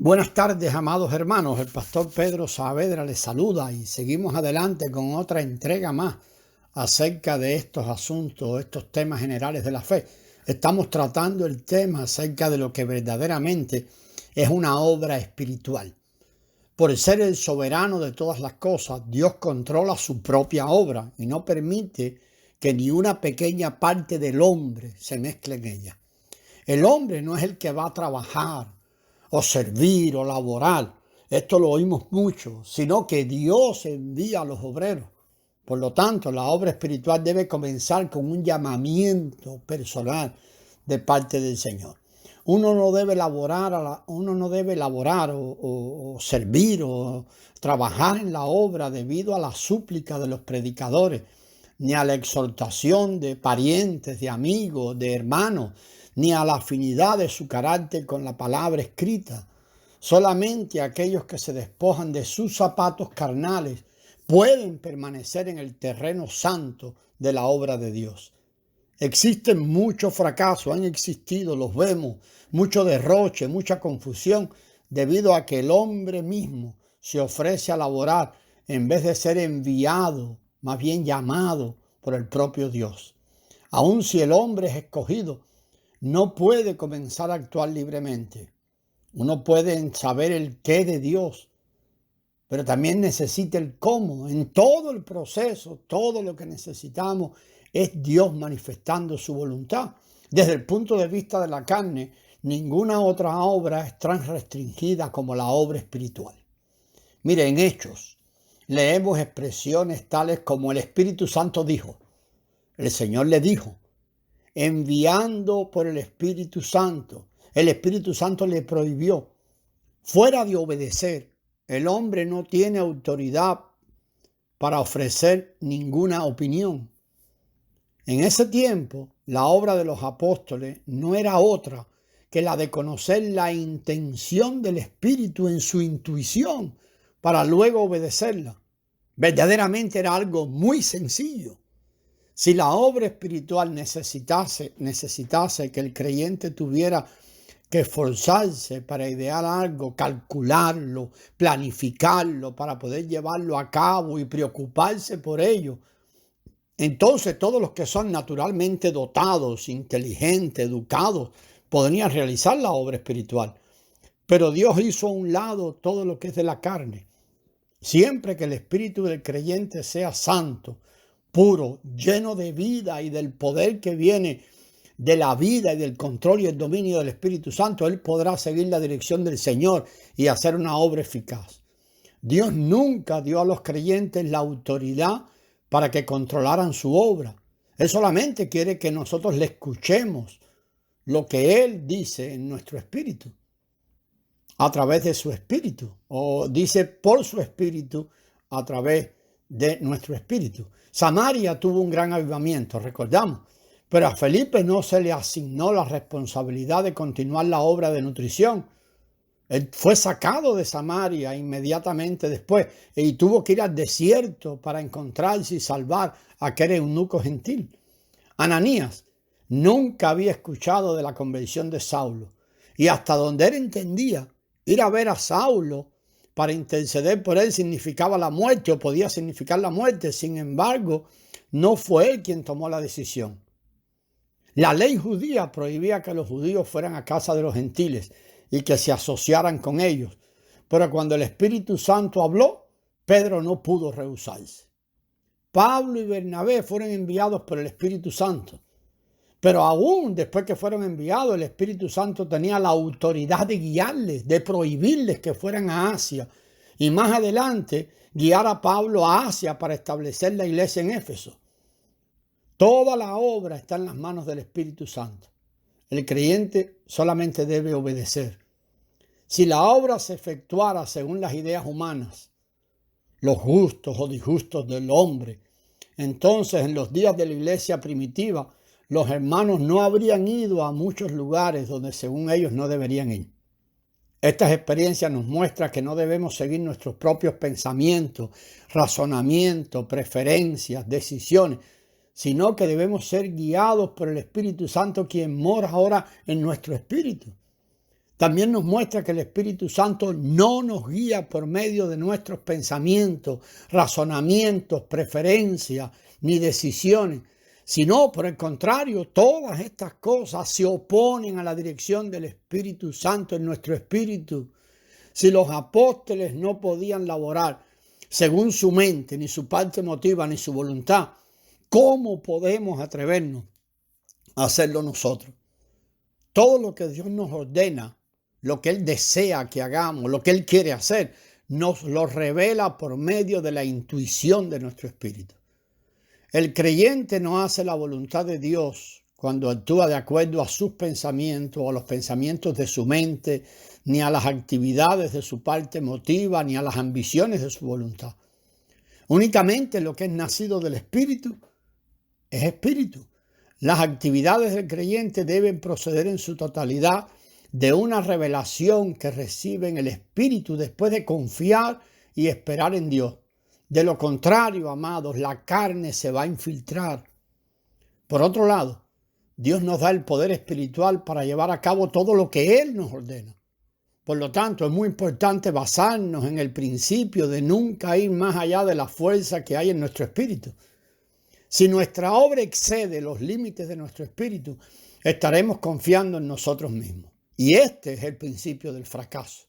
Buenas tardes, amados hermanos. El pastor Pedro Saavedra les saluda y seguimos adelante con otra entrega más acerca de estos asuntos, estos temas generales de la fe. Estamos tratando el tema acerca de lo que verdaderamente es una obra espiritual. Por ser el soberano de todas las cosas, Dios controla su propia obra y no permite que ni una pequeña parte del hombre se mezcle en ella. El hombre no es el que va a trabajar o servir o laborar, esto lo oímos mucho, sino que Dios envía a los obreros. Por lo tanto, la obra espiritual debe comenzar con un llamamiento personal de parte del Señor. Uno no debe laborar o servir o trabajar en la obra debido a la súplica de los predicadores, ni a la exhortación de parientes, de amigos, de hermanos, ni a la afinidad de su carácter con la palabra escrita. Solamente aquellos que se despojan de sus zapatos carnales pueden permanecer en el terreno santo de la obra de Dios. Existen muchos fracasos, han existido, los vemos, mucho derroche, mucha confusión, debido a que el hombre mismo se ofrece a laborar en vez de ser enviado, más bien llamado por el propio Dios. Aun si el hombre es escogido, no puede comenzar a actuar libremente. Uno puede saber el qué de Dios, pero también necesita el cómo. En todo el proceso, todo lo que necesitamos es Dios manifestando su voluntad. Desde el punto de vista de la carne, ninguna otra obra es tan restringida como la obra espiritual. Mire, en Hechos leemos expresiones tales como el Espíritu Santo dijo. El Señor le dijo, enviando por el Espíritu Santo. El Espíritu Santo le prohibió. Fuera de obedecer, el hombre no tiene autoridad para ofrecer ninguna opinión. En ese tiempo, la obra de los apóstoles no era otra que la de conocer la intención del Espíritu en su intuición para luego obedecerla. Verdaderamente era algo muy sencillo. Si la obra espiritual necesitase que el creyente tuviera que esforzarse para idear algo, calcularlo, planificarlo, para poder llevarlo a cabo y preocuparse por ello, entonces todos los que son naturalmente dotados, inteligentes, educados, podrían realizar la obra espiritual. Pero Dios hizo a un lado todo lo que es de la carne. Siempre que el espíritu del creyente sea santo, puro, lleno de vida y del poder que viene de la vida y del control y el dominio del Espíritu Santo, él podrá seguir la dirección del Señor y hacer una obra eficaz. Dios nunca dio a los creyentes la autoridad para que controlaran su obra. Él solamente quiere que nosotros le escuchemos lo que Él dice en nuestro espíritu, a través de su espíritu, o dice por su espíritu a través de nuestro espíritu. Samaria tuvo un gran avivamiento, recordamos, pero a Felipe no se le asignó la responsabilidad de continuar la obra de nutrición. Él fue sacado de Samaria inmediatamente después y tuvo que ir al desierto para encontrarse y salvar a aquel eunuco gentil. Ananías nunca había escuchado de la conversión de Saulo y hasta donde él entendía, ir a ver a Saulo para interceder por él significaba la muerte o podía significar la muerte. Sin embargo, no fue él quien tomó la decisión. La ley judía prohibía que los judíos fueran a casa de los gentiles y que se asociaran con ellos. Pero cuando el Espíritu Santo habló, Pedro no pudo rehusarse. Pablo y Bernabé fueron enviados por el Espíritu Santo. Pero aún después que fueron enviados, el Espíritu Santo tenía la autoridad de guiarles, de prohibirles que fueran a Asia. Y más adelante, guiar a Pablo a Asia para establecer la iglesia en Éfeso. Toda la obra está en las manos del Espíritu Santo. El creyente solamente debe obedecer. Si la obra se efectuara según las ideas humanas, los justos o disgustos del hombre, entonces en los días de la iglesia primitiva, los hermanos no habrían ido a muchos lugares donde según ellos no deberían ir. Estas experiencias nos muestran que no debemos seguir nuestros propios pensamientos, razonamientos, preferencias, decisiones, sino que debemos ser guiados por el Espíritu Santo, quien mora ahora en nuestro espíritu. También nos muestra que el Espíritu Santo no nos guía por medio de nuestros pensamientos, razonamientos, preferencias ni decisiones, sino por el contrario, todas estas cosas se oponen a la dirección del Espíritu Santo en nuestro espíritu. Si los apóstoles no podían laborar según su mente, ni su parte emotiva, ni su voluntad, ¿cómo podemos atrevernos a hacerlo nosotros? Todo lo que Dios nos ordena, lo que Él desea que hagamos, lo que Él quiere hacer, nos lo revela por medio de la intuición de nuestro espíritu. El creyente no hace la voluntad de Dios cuando actúa de acuerdo a sus pensamientos o a los pensamientos de su mente, ni a las actividades de su parte emotiva, ni a las ambiciones de su voluntad. Únicamente lo que es nacido del Espíritu es Espíritu. Las actividades del creyente deben proceder en su totalidad de una revelación que recibe en el Espíritu después de confiar y esperar en Dios. De lo contrario, amados, la carne se va a infiltrar. Por otro lado, Dios nos da el poder espiritual para llevar a cabo todo lo que Él nos ordena. Por lo tanto, es muy importante basarnos en el principio de nunca ir más allá de la fuerza que hay en nuestro espíritu. Si nuestra obra excede los límites de nuestro espíritu, estaremos confiando en nosotros mismos. Y este es el principio del fracaso.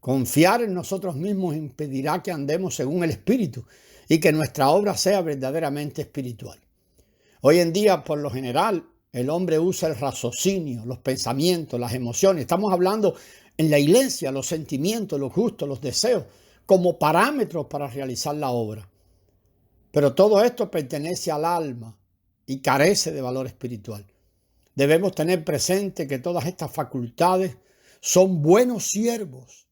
Confiar en nosotros mismos impedirá que andemos según el Espíritu y que nuestra obra sea verdaderamente espiritual. Hoy en día, por lo general, el hombre usa el raciocinio, los pensamientos, las emociones. Estamos hablando en la iglesia, los sentimientos, los gustos, los deseos, como parámetros para realizar la obra. Pero todo esto pertenece al alma y carece de valor espiritual. Debemos tener presente que todas estas facultades son buenos siervos.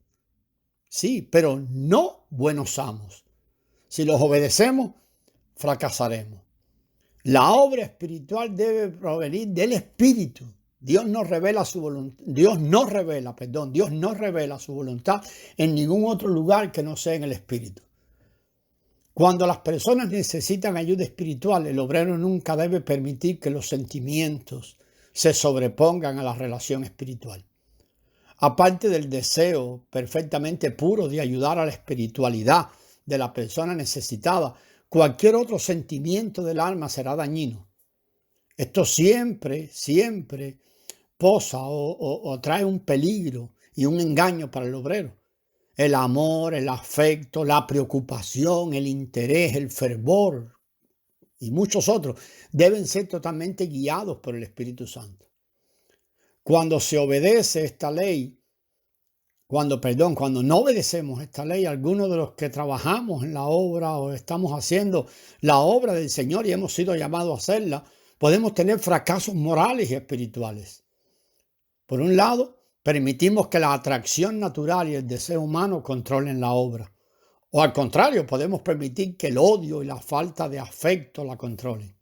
Sí, pero no buenos amos. Si los obedecemos, fracasaremos. La obra espiritual debe provenir del Espíritu. Dios no revela su voluntad en ningún otro lugar que no sea en el Espíritu. Cuando las personas necesitan ayuda espiritual, el obrero nunca debe permitir que los sentimientos se sobrepongan a la relación espiritual. Aparte del deseo perfectamente puro de ayudar a la espiritualidad de la persona necesitada, cualquier otro sentimiento del alma será dañino. Esto siempre posa o trae un peligro y un engaño para el obrero. El amor, el afecto, la preocupación, el interés, el fervor y muchos otros deben ser totalmente guiados por el Espíritu Santo. Cuando se obedece esta ley, cuando no obedecemos esta ley, algunos de los que trabajamos en la obra o estamos haciendo la obra del Señor y hemos sido llamados a hacerla, podemos tener fracasos morales y espirituales. Por un lado, permitimos que la atracción natural y el deseo humano controlen la obra. O al contrario, podemos permitir que el odio y la falta de afecto la controlen.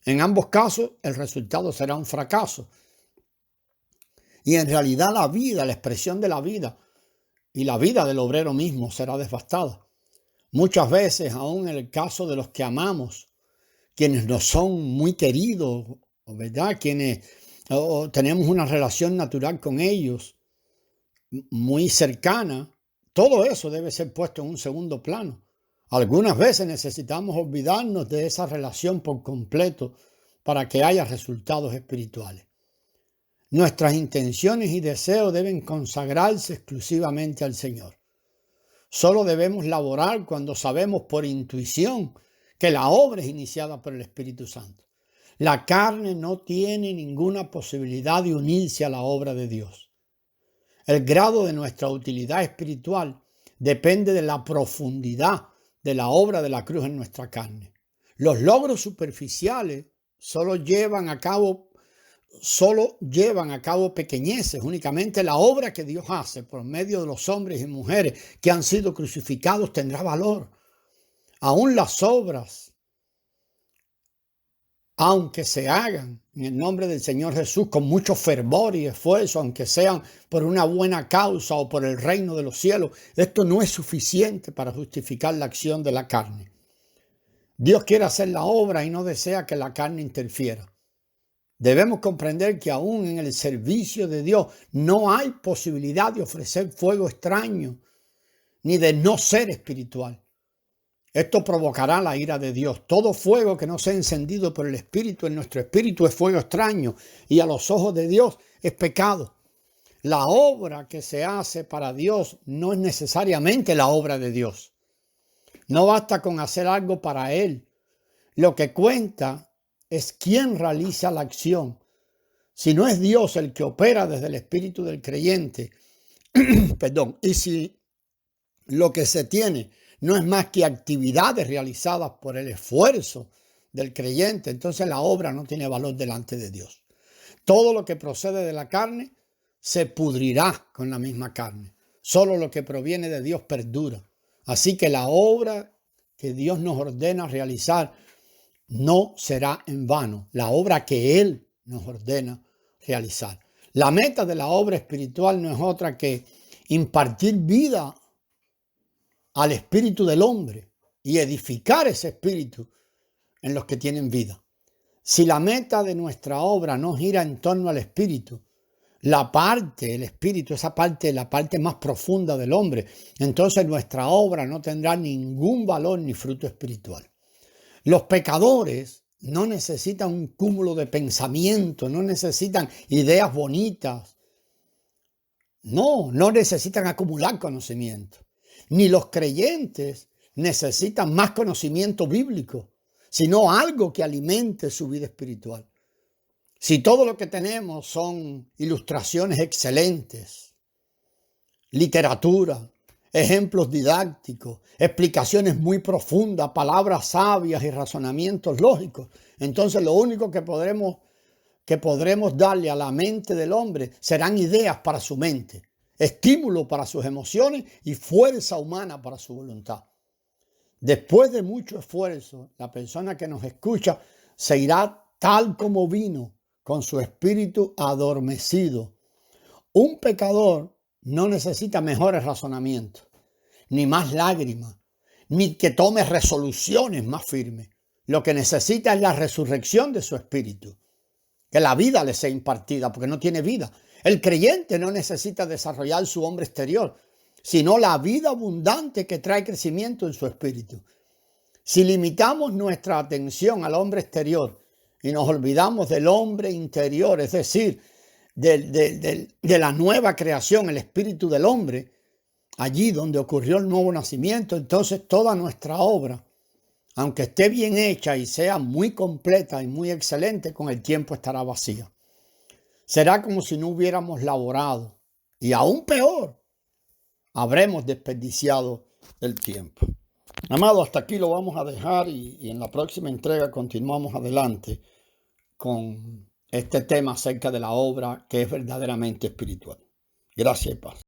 En ambos casos, el resultado será un fracaso. Y en realidad la vida, la expresión de la vida y la vida del obrero mismo será devastada. Muchas veces, aún en el caso de los que amamos, quienes nos son muy queridos, ¿verdad? Quienes tenemos una relación natural con ellos muy cercana, todo eso debe ser puesto en un segundo plano. Algunas veces necesitamos olvidarnos de esa relación por completo para que haya resultados espirituales. Nuestras intenciones y deseos deben consagrarse exclusivamente al Señor. Solo debemos laborar cuando sabemos por intuición que la obra es iniciada por el Espíritu Santo. La carne no tiene ninguna posibilidad de unirse a la obra de Dios. El grado de nuestra utilidad espiritual depende de la profundidad de la obra de la cruz en nuestra carne. Los logros superficiales solo llevan a cabo pequeñeces. Únicamente la obra que Dios hace por medio de los hombres y mujeres que han sido crucificados tendrá valor. Aún las obras, aunque se hagan en el nombre del Señor Jesús con mucho fervor y esfuerzo, aunque sean por una buena causa o por el reino de los cielos, esto no es suficiente para justificar la acción de la carne. Dios quiere hacer la obra y no desea que la carne interfiera. Debemos comprender que aún en el servicio de Dios no hay posibilidad de ofrecer fuego extraño, ni de no ser espiritual. Esto provocará la ira de Dios. Todo fuego que no sea encendido por el Espíritu en nuestro espíritu es fuego extraño y a los ojos de Dios es pecado. La obra que se hace para Dios no es necesariamente la obra de Dios. No basta con hacer algo para Él. Lo que cuenta es quién realiza la acción. Si no es Dios el que opera desde el espíritu del creyente, perdón, y si lo que se tiene no es más que actividades realizadas por el esfuerzo del creyente, entonces la obra no tiene valor delante de Dios. Todo lo que procede de la carne se pudrirá con la misma carne. Solo lo que proviene de Dios perdura. Así que la obra que Dios nos ordena realizar no será en vano. La obra que Él nos ordena realizar. La meta de la obra espiritual no es otra que impartir vida al espíritu del hombre y edificar ese espíritu en los que tienen vida. Si la meta de nuestra obra no gira en torno al espíritu, el espíritu, esa parte, la parte más profunda del hombre, entonces nuestra obra no tendrá ningún valor ni fruto espiritual. Los pecadores no necesitan un cúmulo de pensamientos, no necesitan ideas bonitas. No necesitan acumular conocimiento. Ni los creyentes necesitan más conocimiento bíblico, sino algo que alimente su vida espiritual. Si todo lo que tenemos son ilustraciones excelentes, literatura, ejemplos didácticos, explicaciones muy profundas, palabras sabias y razonamientos lógicos, entonces lo único que podremos darle a la mente del hombre serán ideas para su mente, estímulo para sus emociones y fuerza humana para su voluntad. Después de mucho esfuerzo, la persona que nos escucha se irá tal como vino, con su espíritu adormecido. Un pecador no necesita mejores razonamientos, ni más lágrimas, ni que tome resoluciones más firmes. Lo que necesita es la resurrección de su espíritu, que la vida le sea impartida, porque no tiene vida. El creyente no necesita desarrollar su hombre exterior, sino la vida abundante que trae crecimiento en su espíritu. Si limitamos nuestra atención al hombre exterior y nos olvidamos del hombre interior, es decir, de la nueva creación, el espíritu del hombre, allí donde ocurrió el nuevo nacimiento, entonces toda nuestra obra, aunque esté bien hecha y sea muy completa y muy excelente, con el tiempo estará vacía. Será como si no hubiéramos laborado, y aún peor, habremos desperdiciado el tiempo. Amado, hasta aquí lo vamos a dejar y en la próxima entrega continuamos adelante con este tema acerca de la obra que es verdaderamente espiritual. Gracias y paz.